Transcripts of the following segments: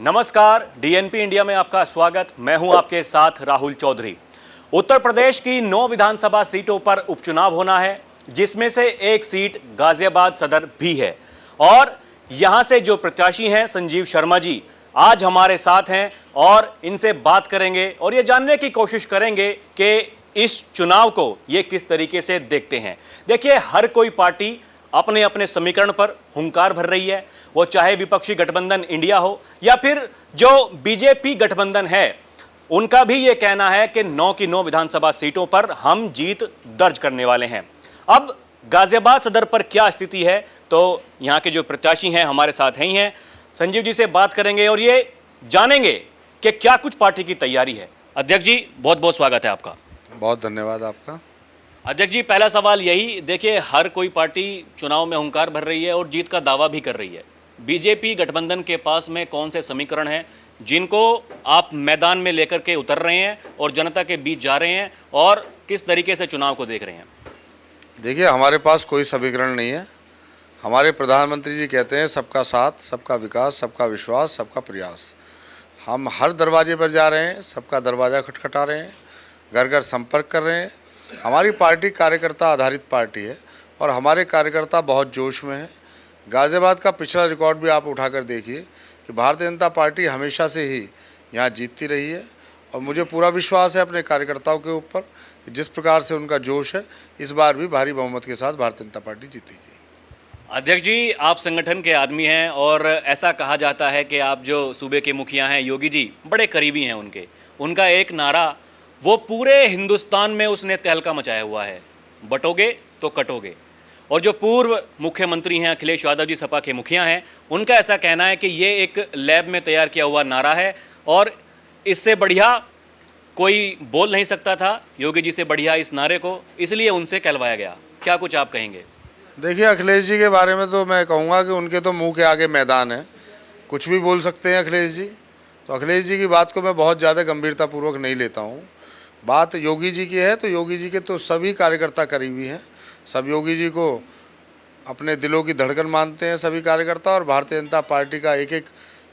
नमस्कार, DNP India में आपका स्वागत। मैं हूं आपके साथ राहुल चौधरी। उत्तर प्रदेश की 9 विधानसभा सीटों पर उपचुनाव होना है, जिसमें से एक सीट गाजियाबाद सदर भी है। और यहां से जो प्रत्याशी हैं संजीव शर्मा जी आज हमारे साथ हैं और इनसे बात करेंगे और ये जानने की कोशिश करेंगे कि इस चुनाव को ये किस तरीके से देखते हैं। देखिए, हर कोई पार्टी अपने अपने समीकरण पर हुंकार भर रही है, वो चाहे विपक्षी गठबंधन इंडिया हो या फिर जो बीजेपी गठबंधन है, उनका भी ये कहना है कि 9 की 9 विधानसभा सीटों पर हम जीत दर्ज करने वाले हैं। अब गाजियाबाद सदर पर क्या स्थिति है, तो यहाँ के जो प्रत्याशी हैं हमारे साथ ही हैं। संजीव जी से बात करेंगे और ये जानेंगे कि क्या कुछ पार्टी की तैयारी है। अध्यक्ष जी, बहुत बहुत स्वागत है आपका। बहुत धन्यवाद आपका। अध्यक्ष जी, पहला सवाल यही, देखिए हर कोई पार्टी चुनाव में हुंकार भर रही है और जीत का दावा भी कर रही है। बीजेपी गठबंधन के पास में कौन से समीकरण हैं जिनको आप मैदान में लेकर के उतर रहे हैं और जनता के बीच जा रहे हैं, और किस तरीके से चुनाव को देख रहे हैं? देखिए, हमारे पास कोई समीकरण नहीं है। हमारे प्रधानमंत्री जी कहते हैं सबका साथ, सबका विकास, सबका विश्वास, सबका प्रयास। हम हर दरवाजे पर जा रहे हैं, सबका दरवाज़ा खटखटा रहे हैं, घर घर संपर्क कर रहे हैं। हमारी पार्टी कार्यकर्ता आधारित पार्टी है और हमारे कार्यकर्ता बहुत जोश में हैं। गाज़ियाबाद का पिछला रिकॉर्ड भी आप उठाकर देखिए कि भारतीय जनता पार्टी हमेशा से ही यहाँ जीतती रही है और मुझे पूरा विश्वास है अपने कार्यकर्ताओं के ऊपर कि जिस प्रकार से उनका जोश है, इस बार भी भारी बहुमत के साथ भारतीय जनता पार्टी जीतेगी। अध्यक्ष जी, आप संगठन के आदमी हैं और ऐसा कहा जाता है कि आप जो सूबे के मुखिया हैं योगी जी, बड़े करीबी हैं उनका एक नारा वो पूरे हिंदुस्तान में उसने तहलका मचाया हुआ है, बटोगे तो कटोगे। और जो पूर्व मुख्यमंत्री हैं अखिलेश यादव जी, सपा के मुखिया हैं, उनका ऐसा कहना है कि ये एक लैब में तैयार किया हुआ नारा है और इससे बढ़िया कोई बोल नहीं सकता था योगी जी से बढ़िया इस नारे को, इसलिए उनसे कहलवाया गया। क्या कुछ आप कहेंगे? देखिए, अखिलेश जी के बारे में तो मैं कहूँगा कि उनके तो मुंह के आगे मैदान है, कुछ भी बोल सकते हैं अखिलेश जी। तो अखिलेश जी की बात को मैं बहुत ज़्यादा गंभीरतापूर्वक नहीं लेता हूँ। बात योगी जी की है तो योगी जी के तो सभी कार्यकर्ता करीबी हैं, सब योगी जी को अपने दिलों की धड़कन मानते हैं सभी कार्यकर्ता। और भारतीय जनता पार्टी का एक एक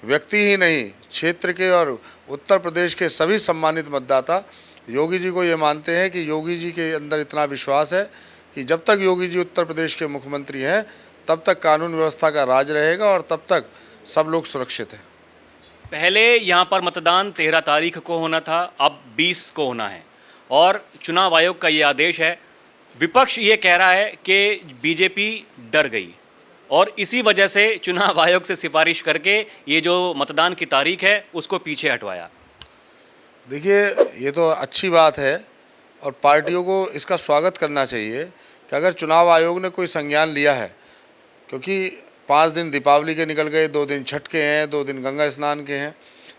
व्यक्ति ही नहीं, क्षेत्र के और उत्तर प्रदेश के सभी सम्मानित मतदाता योगी जी को ये मानते हैं कि योगी जी के अंदर इतना विश्वास है कि जब तक योगी जी उत्तर प्रदेश के मुख्यमंत्री हैं तब तक कानून व्यवस्था का राज रहेगा और तब तक सब लोग सुरक्षित हैं। पहले यहाँ पर मतदान 13 तारीख को होना था, अब 20 को होना है और चुनाव आयोग का ये आदेश है। विपक्ष ये कह रहा है कि बीजेपी डर गई और इसी वजह से चुनाव आयोग से सिफारिश करके ये जो मतदान की तारीख है उसको पीछे हटवाया। देखिए, ये तो अच्छी बात है और पार्टियों को इसका स्वागत करना चाहिए कि अगर चुनाव आयोग ने कोई संज्ञान लिया है, क्योंकि 5 दिन दीपावली के निकल गए, 2 दिन छठ के हैं, 2 दिन गंगा स्नान के हैं,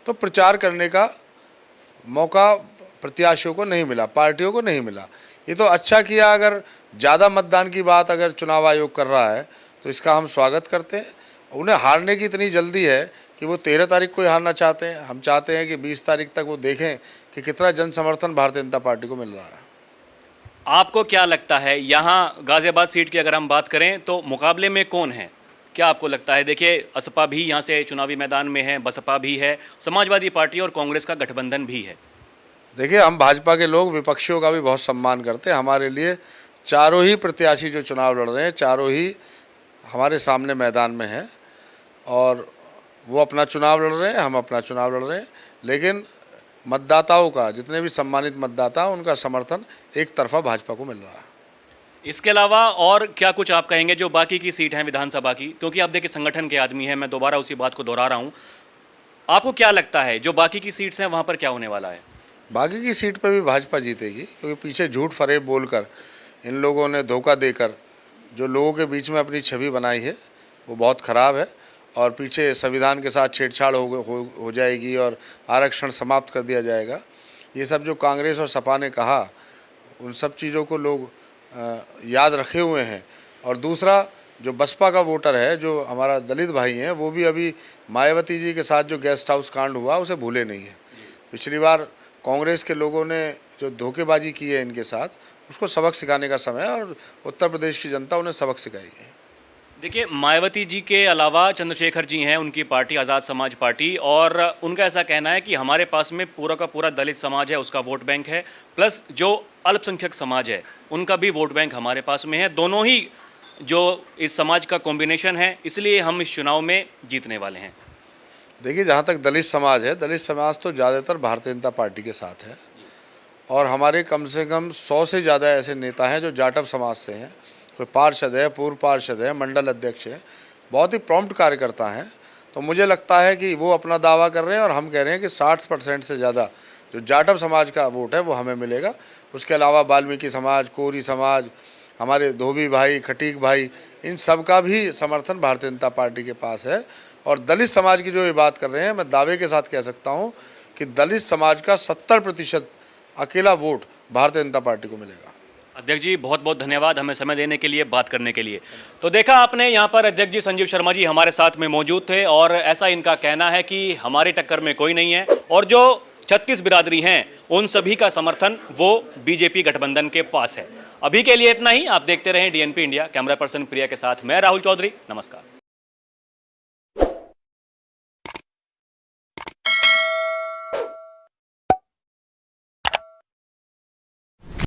तो प्रचार करने का मौका प्रत्याशियों को नहीं मिला, पार्टियों को नहीं मिला। ये तो अच्छा किया, अगर ज़्यादा मतदान की बात अगर चुनाव आयोग कर रहा है तो इसका हम स्वागत करते हैं। उन्हें हारने की इतनी जल्दी है कि वो 13 तारीख को ही हारना चाहते हैं। हम चाहते हैं कि 20 तारीख तक वो देखें कि कितना जन समर्थन भारतीय जनता पार्टी को मिल रहा है। आपको क्या लगता है, यहाँ गाजियाबाद सीट की अगर हम बात करें तो मुकाबले में कौन है, क्या आपको लगता है? देखिए, असपा भी यहाँ से चुनावी मैदान में है, बसपा भी है, समाजवादी पार्टी और कांग्रेस का गठबंधन भी है। देखिए, हम भाजपा के लोग विपक्षियों का भी बहुत सम्मान करते हैं। हमारे लिए चारों ही प्रत्याशी जो चुनाव लड़ रहे हैं, चारों ही हमारे सामने मैदान में हैं और वो अपना चुनाव लड़ रहे हैं, हम अपना चुनाव लड़ रहे हैं। लेकिन मतदाताओं का, जितने भी सम्मानित मतदाता, उनका समर्थन एक तरफा भाजपा को मिल रहा है। इसके अलावा और क्या कुछ आप कहेंगे जो बाकी की सीट हैं विधानसभा की? क्योंकि आप देखिए संगठन के आदमी हैं, मैं दोबारा उसी बात को दोहरा रहा हूँ। आपको क्या लगता है जो बाकी की सीट्स हैं वहाँ पर क्या होने वाला है? बाकी की सीट पर भी भाजपा जीतेगी, क्योंकि पीछे झूठ फरेब बोलकर, इन लोगों ने धोखा देकर जो लोगों के बीच में अपनी छवि बनाई है वो बहुत ख़राब है। और पीछे संविधान के साथ छेड़छाड़ हो जाएगी और आरक्षण समाप्त कर दिया जाएगा। ये सब जो कांग्रेस और सपा ने कहा, उन सब चीज़ों को लोग याद रखे हुए हैं। और दूसरा, जो बसपा का वोटर है, जो हमारा दलित भाई हैं, वो भी अभी मायावती जी के साथ जो गेस्ट हाउस कांड हुआ उसे भूले नहीं है। पिछली बार कांग्रेस के लोगों ने जो धोखेबाजी की है इनके साथ, उसको सबक सिखाने का समय है और उत्तर प्रदेश की जनता उन्हें सबक सिखाएगी। देखिए, मायावती जी के अलावा चंद्रशेखर जी हैं, उनकी पार्टी आज़ाद समाज पार्टी, और उनका ऐसा कहना है कि हमारे पास में पूरा का पूरा दलित समाज है, उसका वोट बैंक है, प्लस जो अल्पसंख्यक समाज है उनका भी वोट बैंक हमारे पास में है। दोनों ही जो इस समाज का कॉम्बिनेशन है, इसलिए हम इस चुनाव में जीतने वाले हैं। देखिए, जहाँ तक दलित समाज है, दलित समाज तो ज़्यादातर भारतीय जनता पार्टी के साथ है, और हमारे कम से कम 100 से ज़्यादा ऐसे नेता हैं जो जाटव समाज से हैं। कोई पार्षद है, पूर्व पार्षद है, मंडल अध्यक्ष है, बहुत ही प्रॉम्प्ट कार्यकर्ता हैं। तो मुझे लगता है कि वो अपना दावा कर रहे हैं और हम कह रहे हैं कि 60% से ज़्यादा जो जाटव समाज का वोट है वो हमें मिलेगा। उसके अलावा वाल्मीकि समाज, कोरी समाज, हमारे धोबी भाई, खटीक भाई, इन सब का भी समर्थन भारतीय जनता पार्टी के पास है। और दलित समाज की जो ये बात कर रहे हैं, मैं दावे के साथ कह सकता हूँ कि दलित समाज का 70% अकेला वोट भारतीय जनता पार्टी को मिलेगा। अध्यक्ष जी, बहुत बहुत धन्यवाद हमें समय देने के लिए, बात करने के लिए। तो देखा आपने, यहाँ पर अध्यक्ष जी संजीव शर्मा जी हमारे साथ में मौजूद थे, और ऐसा इनका कहना है कि हमारी टक्कर में कोई नहीं है, और जो 36 बिरादरी हैं उन सभी का समर्थन वो बीजेपी गठबंधन के पास है। अभी के लिए इतना ही। आप देखते रहें DNP इंडिया। कैमरा पर्सन प्रिया के साथ मैं राहुल चौधरी, नमस्कार।